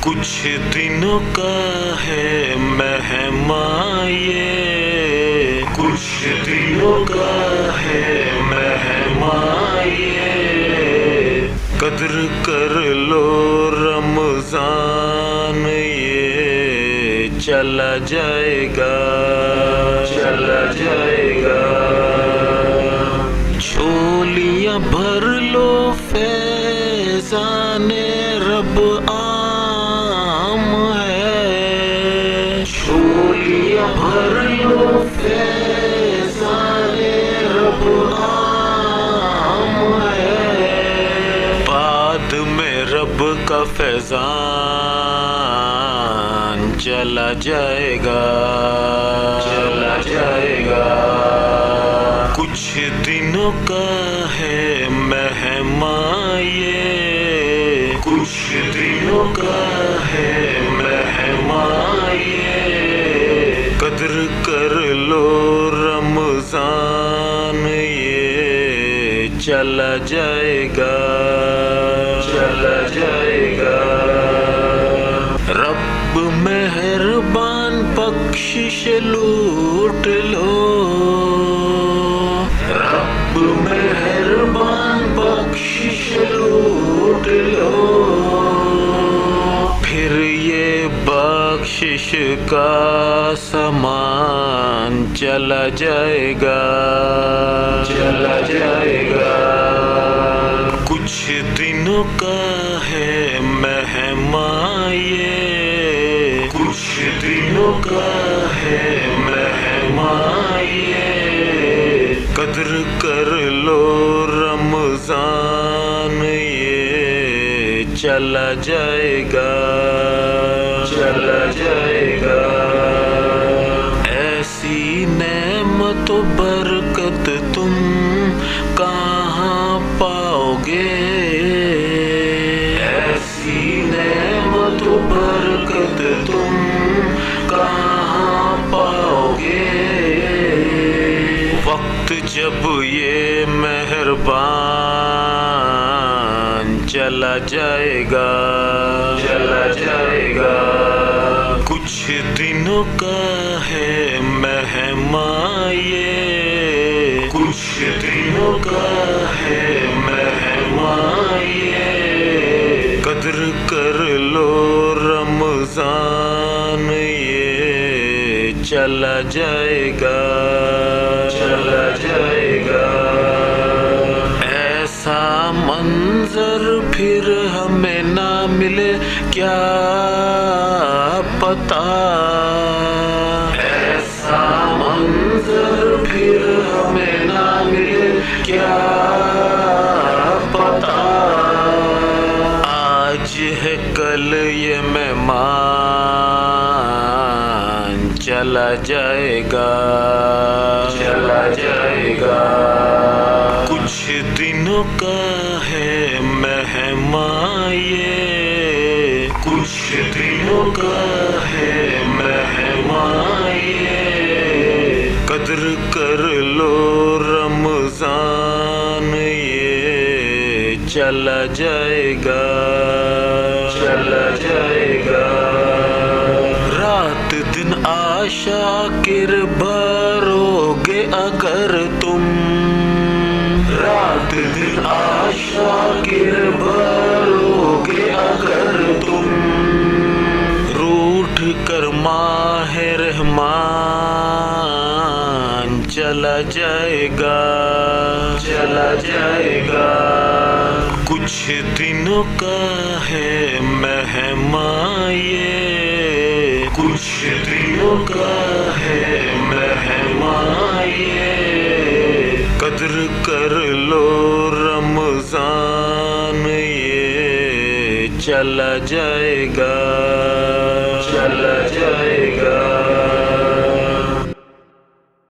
कुछ दिनों का है मेहमान ये, कुछ दिनों का है मेहमान ये, कद्र कर लो रमजान ये चला जाएगा, चला जाएगा। झोलियां भर लो फैज़ाने रब आम है, झोलियां भर लो फैज़ाने रब आम है। बाद में रब का फैज़ान चला जाएगा, चला जाएगा। कुछ दिनों का है मेहमान ये, कुछ दिनों का है मेहमान ये, कद्र कर लो रमजान ये चला जाएगा, चला जाएगा। रब मेहरबान बख्शिश लूट लो, रब मेहरबान बख्शिश लूट लो, फिर ये बख्शिश का सामान चला जाएगा, चला जाएगा। कुछ दिनों का है मेहमान ये, कुछ दिनों का है मेहमान ये, कद्र कर लो रमजान ये चला जाएगा, चला जाएगा। ऐसी नेमत बरकत तुम कहाँ पाओगे, ऐसी नेमत बरकत तुम कहाँ पाओगे। वक्त जब ये मेहरबान चला जाएगा, चला जाएगा। कुछ दिनों का है मेहमान ये, कुछ दिनों का है मेहमान ये, कद्र कर लो रमजान ये चला जाएगा, चला जाएगा। ऐसा मंजर फिर हमें ना मिले क्या पता, ऐसा मंजर फिर हमें ना मिले क्या पता। आज है कल ये मेहमान चला जाएगा, चला जाएगा। कुछ दिनों का है मेहमान ये, कुछ दिनों का है मेहमान ये, कद्र कर लो रमजान ये चला जाएगा, चला जाएगा। रात दिन आशा किर भरोगे अगर तुम, रात दिन आशा किर भरोगे अगर तुम, रूठ कर माहे रहमान चला जाएगा, चला जाएगा। कुछ दिनों का है मेहमान ये, कुछ दिनों का है मेहमान ये, कद्र कर लो रमजान ये चला जाएगा, चला जाएगा।